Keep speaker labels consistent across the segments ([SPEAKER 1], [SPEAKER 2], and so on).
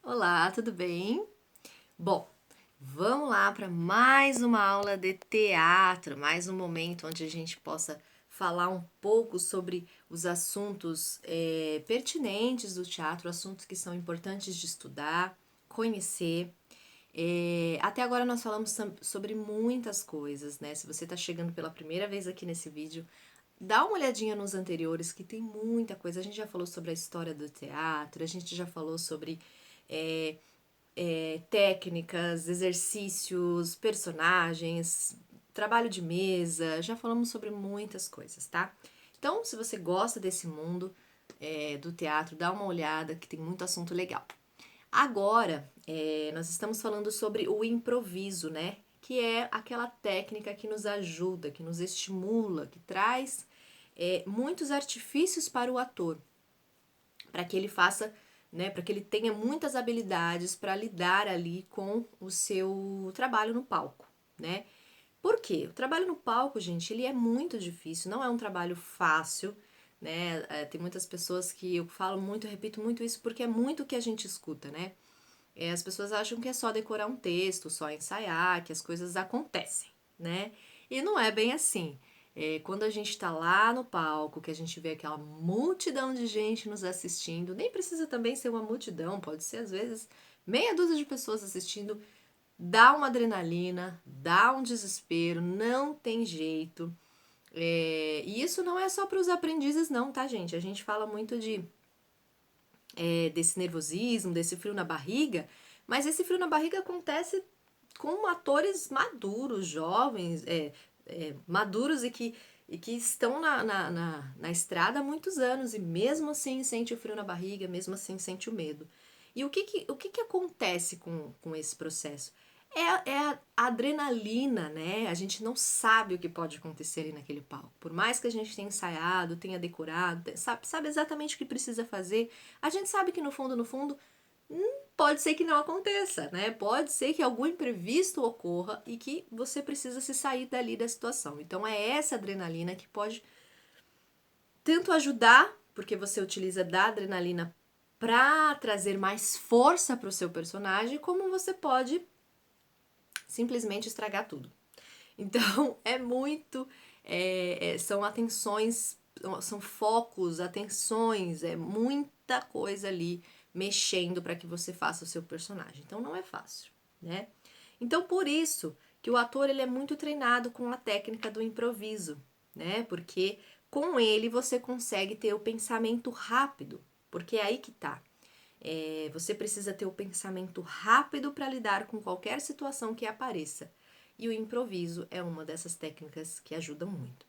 [SPEAKER 1] Olá, tudo bem? Bom, vamos lá para mais uma aula de teatro, mais um momento onde a gente possa falar um pouco sobre os assuntos pertinentes do teatro, assuntos que são importantes de estudar, conhecer. Até agora nós falamos sobre muitas coisas, né? Se você está chegando pela primeira vez aqui nesse vídeo, dá uma olhadinha nos anteriores que tem muita coisa. A gente já falou sobre a história do teatro, a gente já falou sobre é, técnicas, exercícios, personagens, trabalho de mesa, já falamos sobre muitas coisas, tá? Então, se você gosta desse mundo do teatro, dá uma olhada que tem muito assunto legal. Agora, nós estamos falando sobre o improviso, né? Que é aquela técnica que nos ajuda, que nos estimula, que traz muitos artifícios para o ator, para que ele faça, né, para que ele tenha muitas habilidades para lidar ali com o seu trabalho no palco, né? Por quê? O trabalho no palco, gente, ele é muito difícil, não é um trabalho fácil, né? Tem muitas pessoas que eu falo muito, eu repito muito isso porque é muito o que a gente escuta, né? As pessoas acham que é só decorar um texto, só ensaiar, que as coisas acontecem, né? E não é bem assim. Quando a gente tá lá no palco, que a gente vê aquela multidão de gente nos assistindo, nem precisa também ser uma multidão, pode ser às vezes meia dúzia de pessoas assistindo, dá uma adrenalina, dá um desespero, não tem jeito. E isso não é só para os aprendizes, não, tá, gente? A gente fala muito desse nervosismo, desse frio na barriga, mas esse frio na barriga acontece com atores maduros, jovens, maduros e que estão na estrada há muitos anos e mesmo assim sente o frio na barriga, mesmo assim sente o medo. E o que acontece com esse processo? É a adrenalina, né? A gente não sabe o que pode acontecer ali naquele palco. Por mais que a gente tenha ensaiado, tenha decorado, sabe exatamente o que precisa fazer, a gente sabe que no fundo, pode ser que não aconteça, né? Pode ser que algum imprevisto ocorra e que você precisa se sair dali da situação. Então é essa adrenalina que pode tanto ajudar, porque você utiliza da adrenalina para trazer mais força para o seu personagem, como você pode simplesmente estragar tudo. Então é muito, são atenções, são focos, atenções, é muita coisa ali mexendo para que você faça o seu personagem. Então não é fácil, né? Então por isso que o ator ele é muito treinado com a técnica do improviso, né? Porque com ele você consegue ter o pensamento rápido, porque é aí que tá. Você precisa ter o pensamento rápido para lidar com qualquer situação que apareça. E o improviso é uma dessas técnicas que ajuda muito.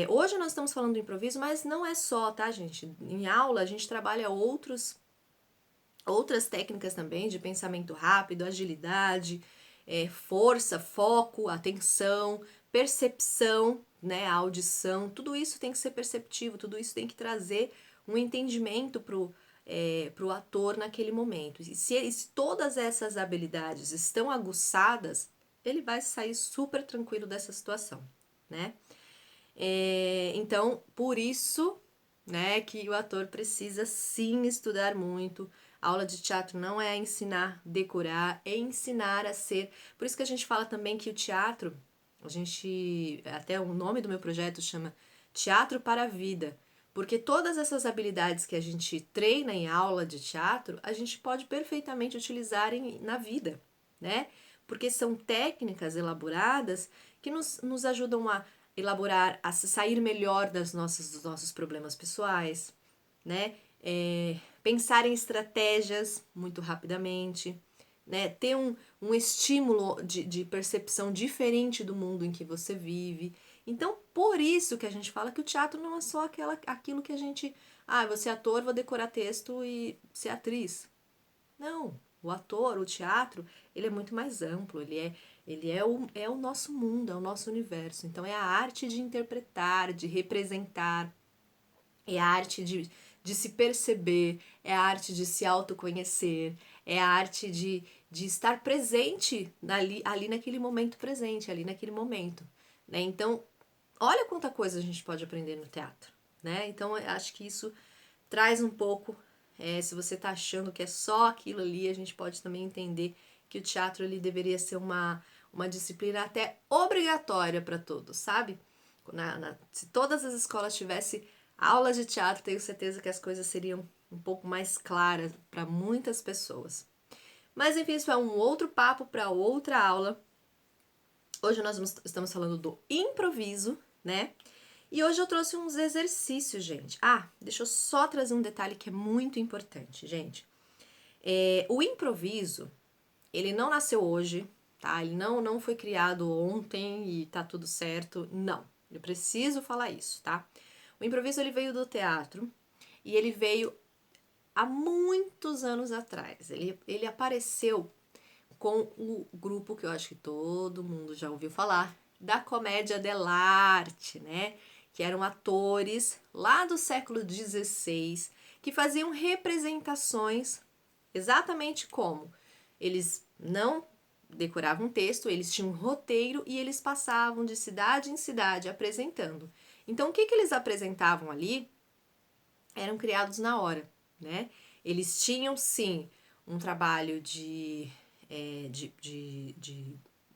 [SPEAKER 1] Hoje nós estamos falando do improviso, mas não é só, tá, gente? Em aula a gente trabalha outras técnicas também de pensamento rápido, agilidade, força, foco, atenção, percepção, né, a audição, tudo isso tem que ser perceptivo, tudo isso tem que trazer um entendimento pro ator naquele momento. E se todas essas habilidades estão aguçadas, ele vai sair super tranquilo dessa situação, né? Então, por isso, né, que o ator precisa sim estudar muito. A aula de teatro não é ensinar, decorar, é ensinar a ser. Por isso que a gente fala também que o teatro, até o nome do meu projeto chama Teatro para a Vida, porque todas essas habilidades que a gente treina em aula de teatro, a gente pode perfeitamente utilizar na vida, né? Porque são técnicas elaboradas que nos ajudam a elaborar, a sair melhor dos nossos problemas pessoais, né? Pensar em estratégias muito rapidamente, né? Ter um estímulo de percepção diferente do mundo em que você vive. Então, por isso que a gente fala que o teatro não é só aquilo que a gente. Ah, vou ser ator, vou decorar texto e ser atriz. Não, o ator, o teatro, ele é muito mais amplo, ele é o nosso mundo, é o nosso universo. Então é a arte de interpretar, de representar, é a arte de se perceber, é a arte de se autoconhecer, é a arte de estar presente ali naquele momento presente, ali naquele momento. Né? Então, olha quanta coisa a gente pode aprender no teatro. Né? Então, eu acho que isso traz um pouco Se você tá achando que é só aquilo ali, a gente pode também entender que o teatro ele deveria ser uma disciplina até obrigatória para todos, sabe? Se todas as escolas tivessem aulas de teatro, tenho certeza que as coisas seriam um pouco mais claras para muitas pessoas. Mas enfim, isso é um outro papo para outra aula. Hoje nós estamos falando do improviso, né? E hoje eu trouxe uns exercícios, gente. Deixa eu só trazer um detalhe que é muito importante, gente. O improviso, ele não nasceu hoje, tá? Ele não foi criado ontem e tá tudo certo. Não, eu preciso falar isso, tá? O improviso, ele veio do teatro e ele veio há muitos anos atrás. Ele apareceu com o grupo que eu acho que todo mundo já ouviu falar, da comédia dell'arte, né? Que eram atores lá do século XVI que faziam representações exatamente como eles não decoravam um texto, eles tinham um roteiro e eles passavam de cidade em cidade apresentando. Então, o que eles apresentavam ali eram criados na hora, né? Eles tinham, sim, um trabalho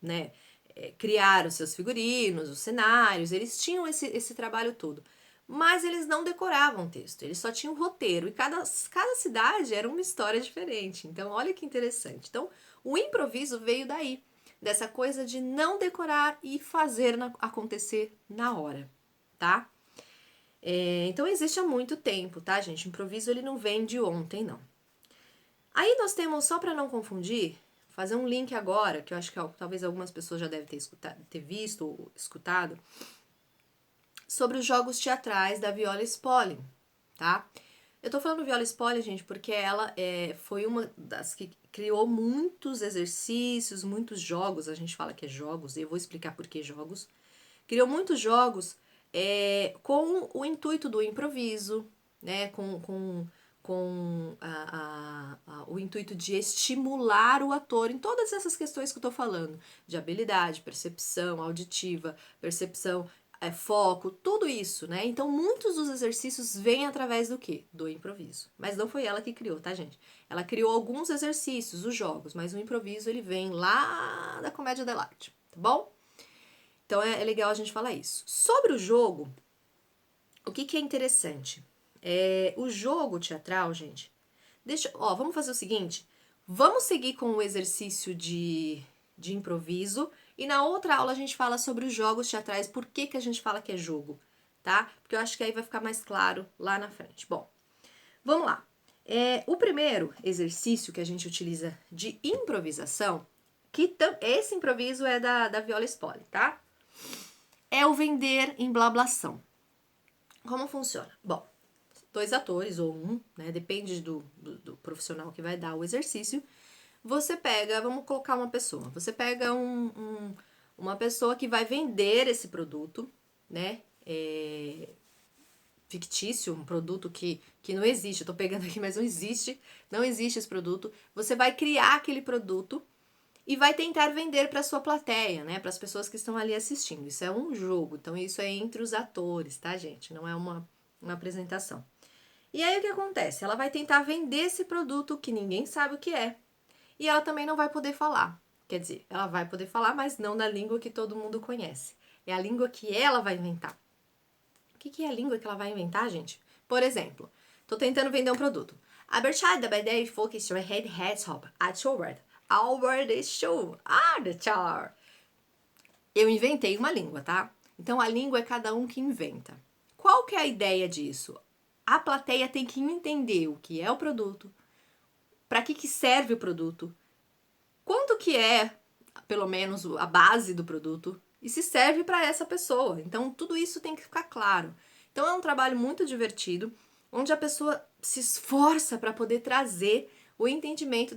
[SPEAKER 1] né, criar os seus figurinos, os cenários, eles tinham esse trabalho todo. Mas eles não decoravam o texto, eles só tinham roteiro e cada cidade era uma história diferente. Então, olha que interessante. Então, o improviso veio daí, dessa coisa de não decorar e fazer acontecer na hora, tá? Então, existe há muito tempo, tá, gente? O improviso, ele não vem de ontem, não. Aí nós temos, só para não confundir, fazer um link agora, que eu acho que talvez algumas pessoas já devem ter visto ou escutado, sobre os jogos teatrais da Viola Spolin, tá? Eu tô falando Viola Spolin, gente, porque ela foi uma das que criou muitos exercícios, muitos jogos, a gente fala que é jogos, e eu vou explicar por que jogos. Criou muitos jogos com o intuito do improviso, né? Com o intuito de estimular o ator em todas essas questões que eu tô falando, de habilidade, percepção auditiva, percepção, foco, tudo isso, né? Então, muitos dos exercícios vêm através do quê? Do improviso. Mas não foi ela que criou, tá, gente? Ela criou alguns exercícios, os jogos, mas o improviso, ele vem lá da comédia dell'arte, tá bom? Então, é legal a gente falar isso. Sobre o jogo, o que é interessante? O jogo teatral, gente, vamos fazer o seguinte, vamos seguir com o exercício de improviso e na outra aula a gente fala sobre os jogos teatrais, por que a gente fala que é jogo, tá? Porque eu acho que aí vai ficar mais claro lá na frente. Bom, vamos lá. O primeiro exercício que a gente utiliza de improvisação, esse improviso é da Viola Spolin, tá? É o vender em blablação. Como funciona? Bom, 2 atores ou um, né? Depende do profissional que vai dar o exercício. Você pega, vamos colocar uma pessoa. Você pega uma pessoa que vai vender esse produto, né? Fictício, um produto que não existe. Eu tô pegando aqui, mas não existe esse produto. Você vai criar aquele produto e vai tentar vender para sua plateia, né? Para as pessoas que estão ali assistindo. Isso é um jogo, então isso é entre os atores, tá, gente? Não é uma apresentação. E aí o que acontece? Ela vai tentar vender esse produto que ninguém sabe o que é. E ela também não vai poder falar. Quer dizer, ela vai poder falar, mas não na língua que todo mundo conhece. É a língua que ela vai inventar. O que é a língua que ela vai inventar, gente? Por exemplo, tô tentando vender um produto. Abertada by day focus your head heads up at your word. Our the show. The char. Eu inventei uma língua, tá? Então a língua é cada um que inventa. Qual que é a ideia disso? A plateia tem que entender o que é o produto, para que serve o produto, quanto que é, pelo menos, a base do produto e se serve para essa pessoa. Então tudo isso tem que ficar claro. Então é um trabalho muito divertido, onde a pessoa se esforça para poder trazer o entendimento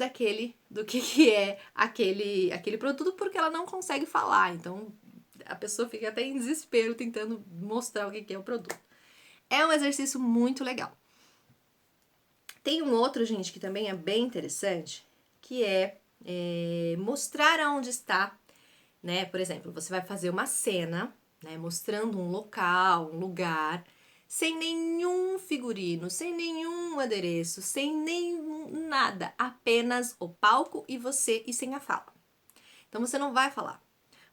[SPEAKER 1] do que é aquele produto, porque ela não consegue falar. Então a pessoa fica até em desespero tentando mostrar o que é o produto. É um exercício muito legal. Tem um outro, gente, que também é bem interessante, que é mostrar aonde está, né? Por exemplo, você vai fazer uma cena, né? Mostrando um local, um lugar. sem nenhum figurino, sem nenhum adereço, sem nem nada, apenas o palco e você e sem a fala. Então você não vai falar.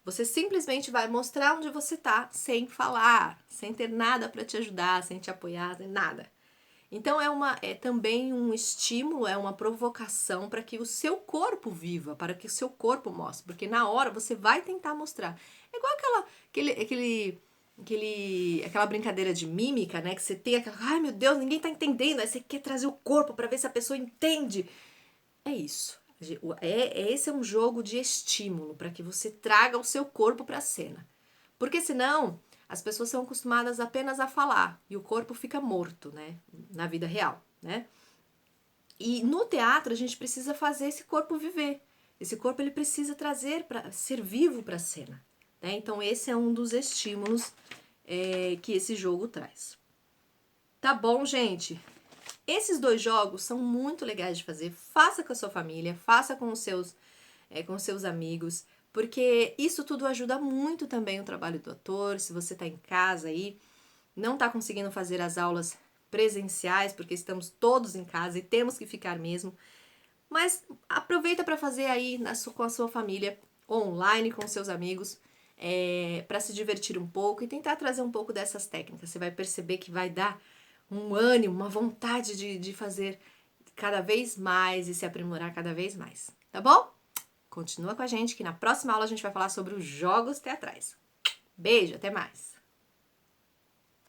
[SPEAKER 1] Você simplesmente vai mostrar onde você tá sem falar, sem ter nada para te ajudar, sem te apoiar, sem nada. Então é também um estímulo, é uma provocação para que o seu corpo viva, para que o seu corpo mostre, porque na hora você vai tentar mostrar. É igual aquela brincadeira de mímica, né, que você tem aquela, ai meu Deus, ninguém tá entendendo, aí você quer trazer o corpo para ver se a pessoa entende. É isso. Esse é um jogo de estímulo para que você traga o seu corpo para a cena. Porque senão as pessoas são acostumadas apenas a falar e o corpo fica morto, né? Na vida real, né? E no teatro a gente precisa fazer esse corpo viver. Esse corpo ele precisa trazer para ser vivo para a cena. Né? Então esse é um dos estímulos que esse jogo traz. Tá bom, gente? Esses dois jogos são muito legais de fazer. Faça com a sua família, faça com os seus amigos, porque isso tudo ajuda muito também o trabalho do ator. Se você está em casa aí, não está conseguindo fazer as aulas presenciais, porque estamos todos em casa e temos que ficar mesmo, mas aproveita para fazer aí com a sua família, online, com seus amigos, para se divertir um pouco e tentar trazer um pouco dessas técnicas. Você vai perceber que vai dar um ânimo, uma vontade de fazer cada vez mais e se aprimorar cada vez mais. Tá bom? Continua com a gente que na próxima aula a gente vai falar sobre os jogos teatrais. Beijo, até mais!